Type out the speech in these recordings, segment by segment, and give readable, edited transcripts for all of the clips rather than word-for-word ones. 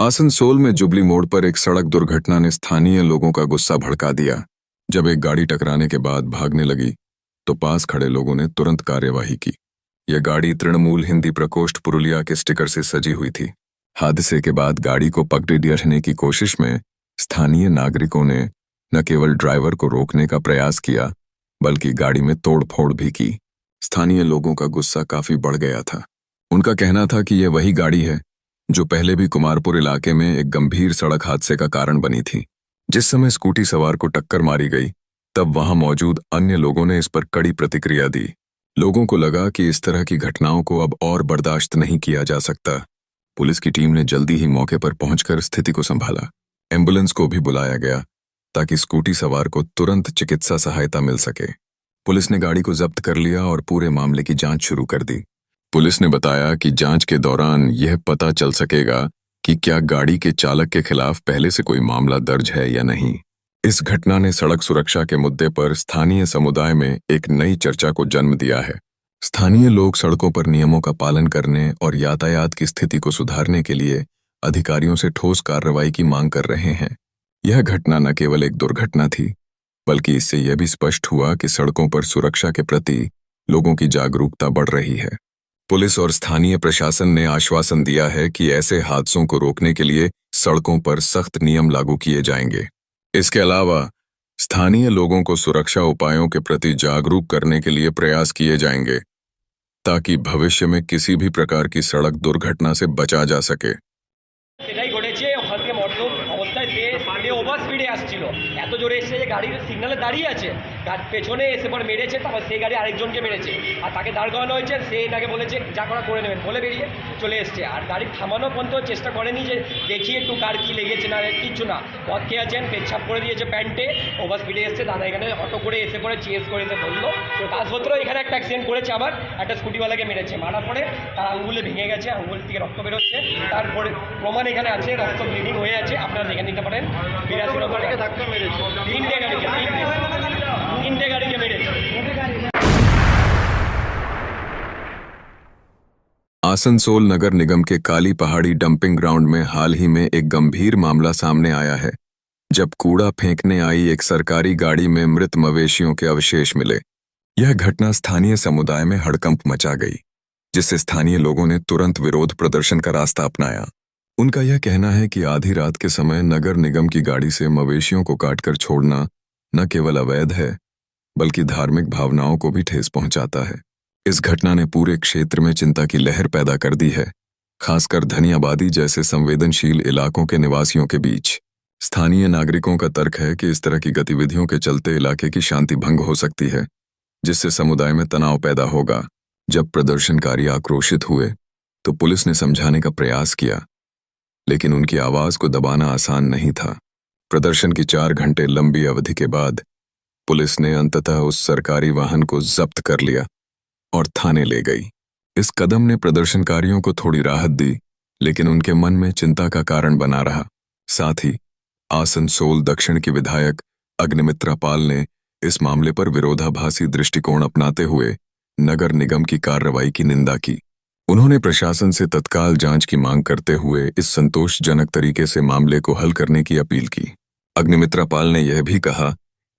आसनसोल में जुबली मोड़ पर एक सड़क दुर्घटना ने स्थानीय लोगों का गुस्सा भड़का दिया। जब एक गाड़ी टकराने के बाद भागने लगी तो पास खड़े लोगों ने तुरंत कार्यवाही की। यह गाड़ी तृणमूल हिंदी प्रकोष्ठ पुरुलिया के स्टिकर से सजी हुई थी। हादसे के बाद गाड़ी को पकड़ने की कोशिश में स्थानीय नागरिकों ने न केवल ड्राइवर को रोकने का प्रयास किया बल्कि गाड़ी में तोड़फोड़ भी की। स्थानीय लोगों का गुस्सा काफी बढ़ गया था। उनका कहना था कि यह वही गाड़ी है जो पहले भी कुमारपुर इलाके में एक गंभीर सड़क हादसे का कारण बनी थी। जिस समय स्कूटी सवार को टक्कर मारी गई तब वहां मौजूद अन्य लोगों ने इस पर कड़ी प्रतिक्रिया दी। लोगों को लगा कि इस तरह की घटनाओं को अब और बर्दाश्त नहीं किया जा सकता। पुलिस की टीम ने जल्दी ही मौके पर पहुंचकर स्थिति को संभाला। एम्बुलेंस को भी बुलाया गया ताकि स्कूटी सवार को तुरंत चिकित्सा सहायता मिल सके। पुलिस ने गाड़ी को जब्त कर लिया और पूरे मामले की जांच शुरू कर दी। पुलिस ने बताया कि जांच के दौरान यह पता चल सकेगा कि क्या गाड़ी के चालक के खिलाफ पहले से कोई मामला दर्ज है या नहीं। इस घटना ने सड़क सुरक्षा के मुद्दे पर स्थानीय समुदाय में एक नई चर्चा को जन्म दिया है। स्थानीय लोग सड़कों पर नियमों का पालन करने और यातायात की स्थिति को सुधारने के लिए अधिकारियों से ठोस कार्रवाई की मांग कर रहे हैं। यह घटना न केवल एक दुर्घटना थी बल्कि इससे यह भी स्पष्ट हुआ कि सड़कों पर सुरक्षा के प्रति लोगों की जागरूकता बढ़ रही है। पुलिस और स्थानीय प्रशासन ने आश्वासन दिया है कि ऐसे हादसों को रोकने के लिए सड़कों पर सख्त नियम लागू किए जाएंगे। इसके अलावा स्थानीय लोगों को सुरक्षा उपायों के प्रति जागरूक करने के लिए प्रयास किए जाएंगे ताकि भविष्य में किसी भी प्रकार की सड़क दुर्घटना से बचा जा सके। সেটাই ঘটেছে। ওখান থেকে মদ্যপ অবস্থায় সে স্পিডে ওভার স্পিডে আসছিল, এত জোরে এসে যে গাড়ির সিগনালে দাঁড়িয়ে আছে, তার পেছনে এসে পর মেরেছে। তারপর সেই গাড়ি আরেকজনকে মেরেছে আর তাকে দাঁড় করানো হয়েছে। সে এটাকে বলেছে যা করা করে নেবেন বলে বেরিয়ে চলে এসছে। আর গাড়ি থামানো পর্যন্ত চেষ্টা করেনি যে দেখি একটু কার কী লেগেছে না, কিচ্ছু না। পথ খেয়ে আছেন, পেচ্ছাপ করে দিয়েছে প্যান্টে, ওভার স্পিডে এসছে। দাদা এখানে অটো করে এসে পরে চেস করে এসে বললো তো কাজপত্র এখানে একটা অ্যাক্সিডেন্ট করেছে, আবার একটা স্কুটিওয়ালাকে মেরেছে। মারার পরে তার আঙ্গুলে ভেঙে গেছে, আঙ্গুল থেকে রক্ত বেরোচ্ছে। তারপরে প্রমাণ এখানে আছে, রক্ত ব্লিডিং হয়ে আছে, আপনারা দেখে নিতে পারেন। 82 নম্বর ধাক্কা মেরেছে, তিনটে গাড়িকে মেরেছে। आसनसोल नगर निगम के काली पहाड़ी डंपिंग ग्राउंड में हाल ही में एक गंभीर मामला सामने आया है, जब कूड़ा फेंकने आई एक सरकारी गाड़ी में मृत मवेशियों के अवशेष मिले। यह घटना स्थानीय समुदाय में हड़कंप मचा गई, जिससे स्थानीय लोगों ने तुरंत विरोध प्रदर्शन का रास्ता अपनाया। उनका यह कहना है कि आधी रात के समय नगर निगम की गाड़ी से मवेशियों को काटकर छोड़ना न केवल अवैध है बल्कि धार्मिक भावनाओं को भी ठेस पहुंचाता है। इस घटना ने पूरे क्षेत्र में चिंता की लहर पैदा कर दी है, खासकर धनी आबादी जैसे संवेदनशील इलाकों के निवासियों के बीच। स्थानीय नागरिकों का तर्क है कि इस तरह की गतिविधियों के चलते इलाके की शांति भंग हो सकती है, जिससे समुदाय में तनाव पैदा होगा। जब प्रदर्शनकारी आक्रोशित हुए तो पुलिस ने समझाने का प्रयास किया, लेकिन उनकी आवाज को दबाना आसान नहीं था। प्रदर्शन की 4 घंटे लंबी अवधि के बाद पुलिस ने अंततः उस सरकारी वाहन को जब्त कर लिया और थाने ले गई। इस कदम ने प्रदर्शनकारियों को थोड़ी राहत दी, लेकिन उनके मन में चिंता का कारण बना रहा। साथ ही आसनसोल दक्षिण की विधायक अग्निमित्रा पाल ने इस मामले पर विरोधाभासी दृष्टिकोण अपनाते हुए नगर निगम की कार्रवाई की निंदा की। उन्होंने प्रशासन से तत्काल जांच की मांग करते हुए इस संतोषजनक तरीके से मामले को हल करने की अपील की। अग्निमित्रा पाल ने यह भी कहा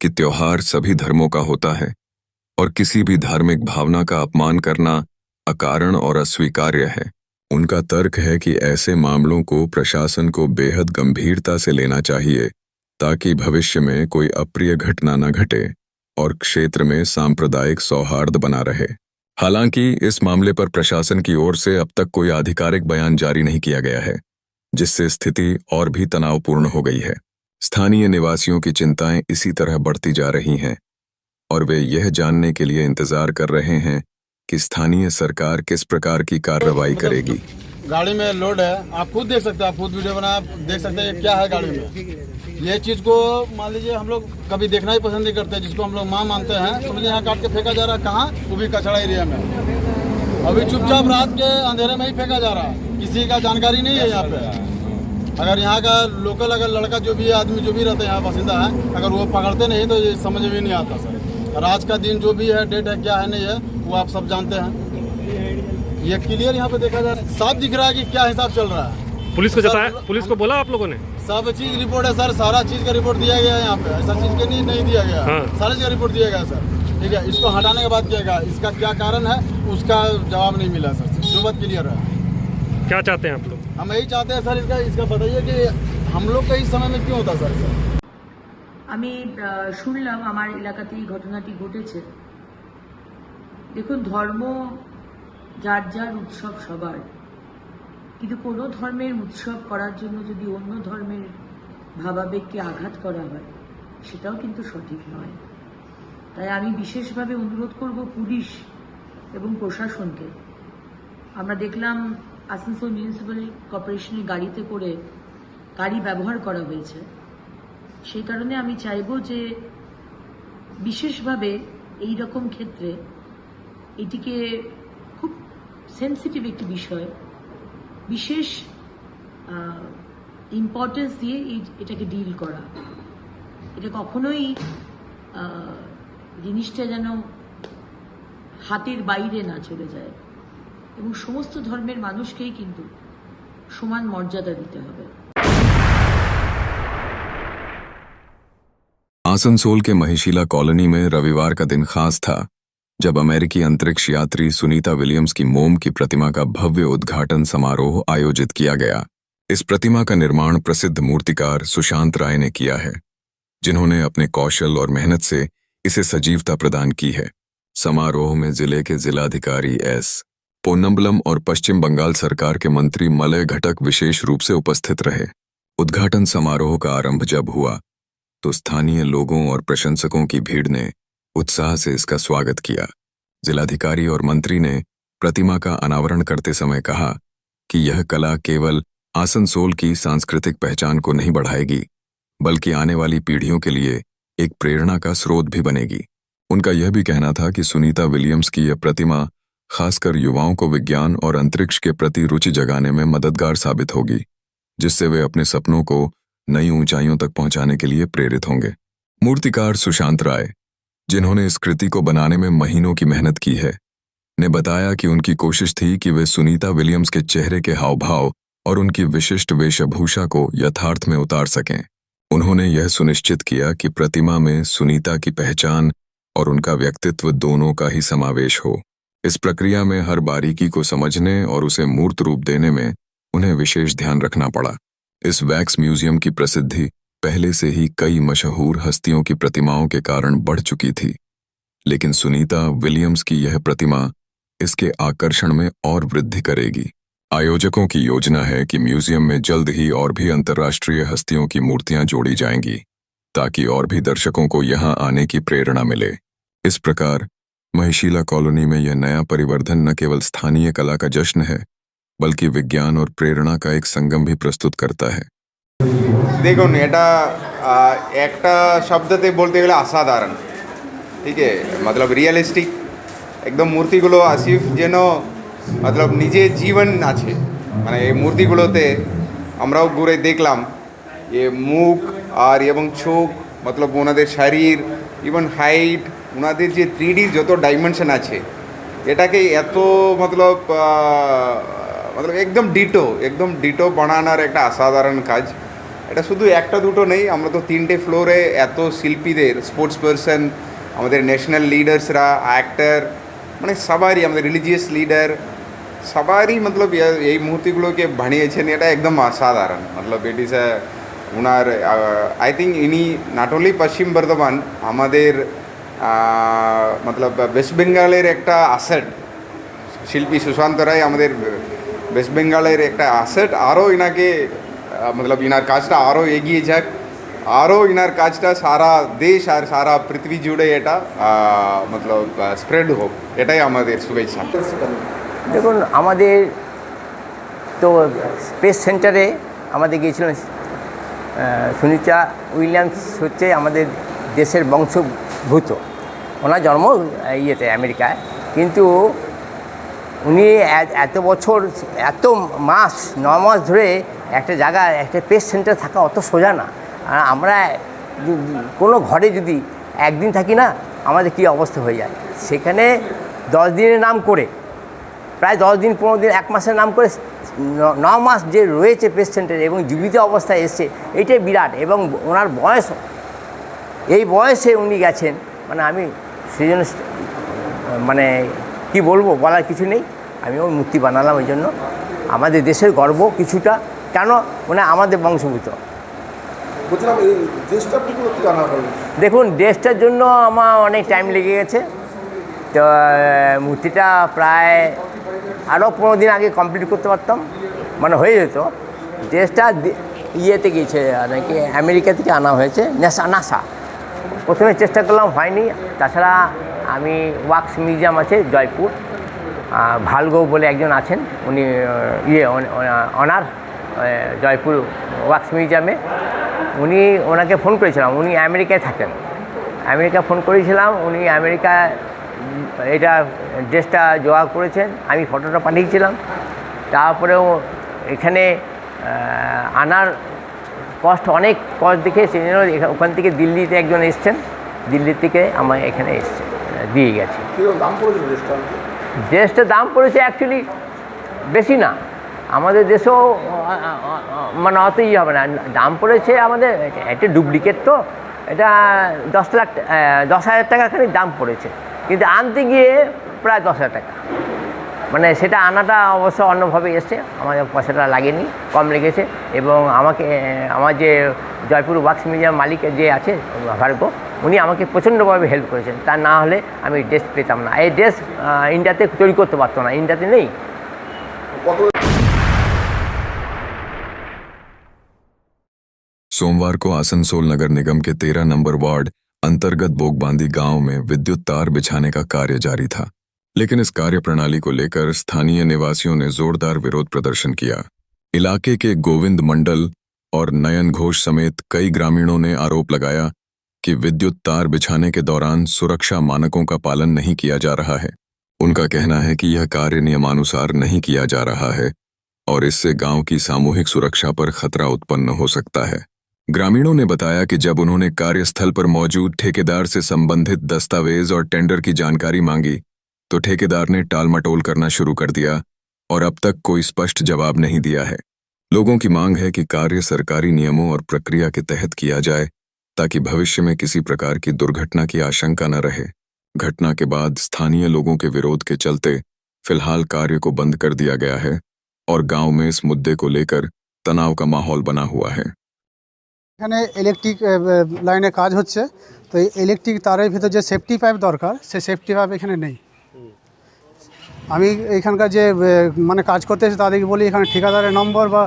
कि त्योहार सभी धर्मों का होता है और किसी भी धार्मिक भावना का अपमान करना अकारण और अस्वीकार्य है। उनका तर्क है कि ऐसे मामलों को प्रशासन को बेहद गंभीरता से लेना चाहिए ताकि भविष्य में कोई अप्रिय घटना न घटे और क्षेत्र में सांप्रदायिक सौहार्द बना रहे। हालांकि इस मामले पर प्रशासन की ओर से अब तक कोई आधिकारिक बयान जारी नहीं किया गया है, जिससे स्थिति और भी तनावपूर्ण हो गई है। स्थानीय निवासियों की चिंताएं इसी तरह बढ़ती जा रही हैं और वे यह जानने के लिए इंतजार कर रहे हैं कि स्थानीय सरकार किस प्रकार की कार्रवाई करेगी। गाड़ी में लोड है, आप खुद देख सकते हैं, आप खुद वीडियो बना देख सकते हैं क्या है गाड़ी में। ये चीज़ को मान लीजिए हम लोग कभी देखना ही पसंद नहीं करते, जिसको हम लोग माँ मानते हैं। समझिए यहाँ काट के फेंका जा रहा है, कहाँ, वो भी कचड़ा एरिया में। अभी चुपचाप रात के अंधेरे में ही फेंका जा रहा है, किसी का जानकारी नहीं है यहाँ पे। अगर यहाँ का लोकल अगर लड़का जो भी आदमी जो भी रहते हैं यहाँ बासिंदा है, अगर वो पकड़ते नहीं तो ये समझ में नहीं आता सर। और आज का दिन जो भी है, डेट है, क्या है नहीं है, वो आप सब जानते हैं। ये क्लियर यहाँ पे देखा जा रहा है, साफ दिख रहा है कि क्या हिसाब चल रहा है। पुलिस को जताया, पुलिस को बोला आप लोगों ने? सब चीज रिपोर्ट है सर, सारा चीज का रिपोर्ट दिया गया है यहाँ पे, ऐसा चीज के नहीं दिया गया। हाँ। सारा चीज का रिपोर्ट दिया गया सर, ठीक है। इसको हटाने के बाद क्या है, इसका क्या कारण है उसका जवाब नहीं मिला सर, जो बात क्लियर है। क्या चाहते हैं आप लोग? हम यही चाहते हैं सर, इसका बताइए कि हम लोग का इस समय में क्यों होता सर? আমি শুনলাম আমার এলাকাতেই ঘটনাটি ঘটেছে। দেখুন, ধর্ম যার যার উৎসব সবার, কিন্তু কোনো ধর্মের উৎসব করার জন্য যদি অন্য ধর্মের ভাবাবেগকে আঘাত করা হয় সেটাও কিন্তু সঠিক নয়। তাই আমি বিশেষভাবে অনুরোধ করব পুলিশ এবং প্রশাসনকে। আমরা দেখলাম আসানসোল মিউনিসিপ্যাল কর্পোরেশনের গাড়িতে করে গাড়ি ব্যবহার করা হয়েছে। সেই কারণে আমি চাইব যে বিশেষভাবে এই রকম ক্ষেত্রে এটিকে খুব সেন্সিটিভ একটি বিষয়, বিশেষ ইম্পর্টেন্স দিয়ে এটাকে ডিল করা। এটা কখনোই জিনিসটা যেন হাতের বাইরে না চলে যায়, এবং সমস্ত ধর্মের মানুষকেই কিন্তু সমান মর্যাদা দিতে হবে। आसनसोल के महिशीला कॉलोनी में रविवार का दिन खास था जब अमेरिकी अंतरिक्ष यात्री सुनीता विलियम्स की मोम की प्रतिमा का भव्य उद्घाटन समारोह आयोजित किया गया। इस प्रतिमा का निर्माण प्रसिद्ध मूर्तिकार सुशांत राय ने किया है, जिन्होंने अपने कौशल और मेहनत से इसे सजीवता प्रदान की है। समारोह में जिले के जिलाधिकारी एस पोन्नम्बलम और पश्चिम बंगाल सरकार के मंत्री मलय घटक विशेष रूप से उपस्थित रहे। उद्घाटन समारोह का आरंभ जब हुआ तो स्थानीय लोगों और प्रशंसकों की भीड़ ने उत्साह से इसका स्वागत किया। जिलाधिकारी और मंत्री ने प्रतिमा का अनावरण करते समय कहा कि यह कला केवल आसनसोल की सांस्कृतिक पहचान को नहीं बढ़ाएगी, बल्कि आने वाली पीढ़ियों के लिए एक प्रेरणा का स्रोत भी बनेगी। उनका यह भी कहना था कि सुनीता विलियम्स की यह प्रतिमा खासकर युवाओं को विज्ञान और अंतरिक्ष के प्रति रुचि जगाने में मददगार साबित होगी, जिससे वे अपने सपनों को नई ऊंचाइयों तक पहुंचाने के लिए प्रेरित होंगे। मूर्तिकार सुशांत राय, जिन्होंने इस कृति को बनाने में महीनों की मेहनत की है, ने बताया कि उनकी कोशिश थी कि वे सुनीता विलियम्स के चेहरे के हाव भाव और उनकी विशिष्ट वेशभूषा को यथार्थ में उतार सकें। उन्होंने यह सुनिश्चित किया कि प्रतिमा में सुनीता की पहचान और उनका व्यक्तित्व दोनों का ही समावेश हो। इस प्रक्रिया में हर बारीकी को समझने और उसे मूर्त रूप देने में उन्हें विशेष ध्यान रखना पड़ा। इस वैक्स म्यूजियम की प्रसिद्धि पहले से ही कई मशहूर हस्तियों की प्रतिमाओं के कारण बढ़ चुकी थी, लेकिन सुनीता विलियम्स की यह प्रतिमा इसके आकर्षण में और वृद्धि करेगी। आयोजकों की योजना है कि म्यूजियम में जल्द ही और भी अंतर्राष्ट्रीय हस्तियों की मूर्तियां जोड़ी जाएंगी, ताकि और भी दर्शकों को यहां आने की प्रेरणा मिले। इस प्रकार महिशीला कॉलोनी में यह नया परिवर्धन न केवल स्थानीय कला का जश्न है, बल्कि विज्ञान और प्रेरणा का एक संगम भी प्रस्तुत करता है। দেখুন, এটা একটা শব্দতে বলতে গেলে অসাধারণ, ঠিক আছে, मतलब রিয়েলিস্টিক একদম মূর্তিগুলো আসিফ যেন मतलब নিজে জীবন আছে। মানে এই মূর্তিগুলোতে আমরাও ঘুরে দেখলাম এ মুখ আর এবং চোখ, मतलब ওনাদের শরীর, ইভেন হাইট, ওনাদের যে 3D যত ডাইমেনশন আছে, এটাকে এত मतलब একদম ডিটো বানানোর একটা অসাধারণ কাজ। এটা শুধু একটা দুটো নেই, আমরা তো 3টে ফ্লোরে এত শিল্পীদের, স্পোর্টস পারসন, আমাদের ন্যাশনাল লিডার্সরা, অ্যাক্টর, মানে সবারই, আমাদের রিলিজিয়াস লিডার সবারই मतलब এই মূর্তিগুলোকে বানিয়েছেন। এটা একদম অসাধারণ, मतलब it is owner I think ইনি নট অনলি পশ্চিম বর্ধমান, আমাদের मतलब ওয়েস্ট বেঙ্গলের একটা অ্যাসেট। শিল্পী সুশান্ত রায় আমাদের ওয়েস্ট বেঙ্গলের একটা অ্যাসেট। আরও ইনাকে मतलब ইনার কাজটা আরও এগিয়ে যাক, আরও ইনার কাজটা সারা দেশ আর সারা পৃথিবী জুড়ে এটা मतलब স্প্রেড হোক, এটাই আমাদের শুভেচ্ছা। দেখুন, আমাদের তো স্পেস সেন্টারে আমাদের গিয়েছিলেন সুনিতা উইলিয়ামস, হচ্ছে আমাদের দেশের বংশভূত। ওনার জন্ম ইয়েতে আমেরিকায়, কিন্তু উনি এত বছর, এত মাস, 9 মাস ধরে একটা জায়গায়, একটা স্পেস সেন্টার থাকা অত সোজা না। আর আমরা কোনো ঘরে যদি একদিন থাকি না, আমাদের কী অবস্থা হয়ে যায়। সেখানে 10 দিনের নাম করে প্রায় 10 দিন 15 দিন 1 মাসের নাম করে 9 মাস যে রয়েছে পেস সেন্টারে এবং জীবিত অবস্থায় এসছে, এইটাই বিরাট। এবং ওনার বয়স, এই বয়সে উনি গেছেন, মানে আমি সেই জন্য মানে কী বলবো, বলার কিছু নেই। আমি ওর মূর্তি বানালাম ওই জন্য। আমাদের দেশের গর্ব কিছুটা, কেন মানে আমাদের বংশভূত। বলছিলাম এই দেশটা আপনি কোনো জানা হলো? দেখুন, ড্রেসটার জন্য আমার অনেক টাইম লেগে গেছে। তো মূর্তিটা প্রায় আরও 15 দিন আগে কমপ্লিট করতে পারতাম, মানে হয়ে যেত। ড্রেসটা ইয়েতে গিয়েছে, নাকি আমেরিকা থেকে আনা হয়েছে, নাসা। প্রথমে চেষ্টা করলাম, হয়নি। তাছাড়া আমি ওয়াক্স মিউজিয়াম আছে জয়পুর, ভালগো বলে একজন আছেন, উনি অনার জয়পুর ওয়াক্স মিউজিয়ামে, ওনাকে ফোন করেছিলাম। উনি আমেরিকায় থাকেন, আমেরিকা ফোন করেছিলাম, উনি আমেরিকা এটা ড্রেসটা জোগাড় করেছেন। আমি ফটোটা পাঠিয়েছিলাম। তারপরেও এখানে আনার অনেক কস্ট দেখে সেই জন্য ওখান থেকে দিল্লিতে একজন এসছেন, দিল্লি থেকে আমার এখানে এসছে, দিয়ে গেছে। দাম পড়েছিল ড্রেসটা? ড্রেসটার দাম পড়েছে অ্যাকচুয়ালি বেশি না, আমাদের দেশেও মানে অত ইয়ে হবে না। দাম পড়েছে আমাদের, একটা ডুপ্লিকেট তো, এটা 10,000 টাকা খানিক দাম পড়েছে, কিন্তু আনতে গিয়ে প্রায় 10,000 টাকা। মানে সেটা আনাটা অবশ্য অন্যভাবে এসছে, আমাদের পয়সাটা লাগেনি, কম লেগেছে। এবং আমার যে জয়পুর ওয়াক্স মিউজিয়াম মালিক যে আছে ভার্গব, উনি আমাকে প্রচণ্ডভাবে হেল্প করেছেন। তা না হলে আমি ড্রেস পেতাম না। এই ড্রেস ইন্ডিয়াতে তৈরি করতে পারতো না, ইন্ডিয়াতে নেই। सोमवार को आसनसोल नगर निगम के 13 नंबर वार्ड अंतर्गत बोगबांदी गांव में विद्युत तार बिछाने का कार्य जारी था, लेकिन इस कार्य प्रणाली को लेकर स्थानीय निवासियों ने जोरदार विरोध प्रदर्शन किया। इलाके के गोविंद मंडल और नयन घोष समेत कई ग्रामीणों ने आरोप लगाया कि विद्युत तार बिछाने के दौरान सुरक्षा मानकों का पालन नहीं किया जा रहा है। उनका कहना है कि यह कार्य नियमानुसार नहीं किया जा रहा है और इससे गांव की सामूहिक सुरक्षा पर खतरा उत्पन्न हो सकता है। ग्रामीणों ने बताया कि जब उन्होंने कार्यस्थल पर मौजूद ठेकेदार से संबंधित दस्तावेज और टेंडर की जानकारी मांगी तो ठेकेदार ने टालमटोल करना शुरू कर दिया और अब तक कोई स्पष्ट जवाब नहीं दिया है। लोगों की मांग है कि कार्य सरकारी नियमों और प्रक्रिया के तहत किया जाए ताकि भविष्य में किसी प्रकार की दुर्घटना की आशंका न रहे। घटना के बाद स्थानीय लोगों के विरोध के चलते फिलहाल कार्य को बंद कर दिया गया है और गांव में इस मुद्दे को लेकर तनाव का माहौल बना हुआ है। এখানে ইলেকট্রিক লাইনে কাজ হচ্ছে, তো এই ইলেকট্রিক তারের ভিতর যে সেফটি পাইপ দরকার, সেই সেফটি পাইপ এখানে নেই। আমি এখানকার যে মানে কাজ করতে এসে তাদেরকে বলি, এখানে ঠিকাদারের নম্বর বা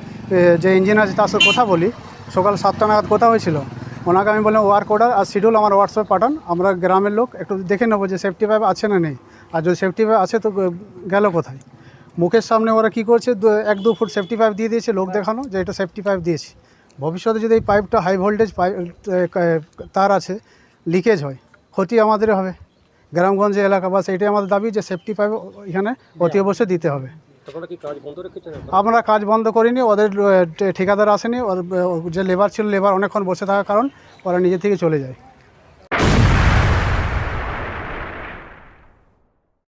যে ইঞ্জিনিয়ার আছে তার সাথে কথা বলি। সকাল 7টা নাগাদ কথা হয়েছিল, ওনাকে আমি বললাম ওয়ার্ক অর্ডার আর শিডিউল আমার হোয়াটসঅ্যাপে পাঠান, আমরা গ্রামের লোক একটু দেখে নেবো যে সেফটি পাইপ আছে না নেই, আর যদি সেফটি পাইপ আছে তো গেল কোথায়। মুখের সামনে ওরা কী করছে, 1-2 ফুট সেফটি পাইপ দিয়ে দিয়েছে, লোক দেখানো যে এটা সেফটি পাইপ দিয়েছি। ভবিষ্যতে যদি এই পাইপটা হাই ভোল্টেজ তার আছে, লিকেজ হয়, ক্ষতি আমাদের হবে, গ্রামগঞ্জে এলাকাবাস। এটাই আমাদের দাবি যে সেফটি পাইপ এখানে অতি অবশ্যই দিতে হবে। আমরা কাজ বন্ধ করিনি, ওদের ঠিকাদার আসেনি, যে লেবার ছিল লেবার অনেকক্ষণ বসে থাকার কারণ ওরা নিজে থেকে চলে যায়।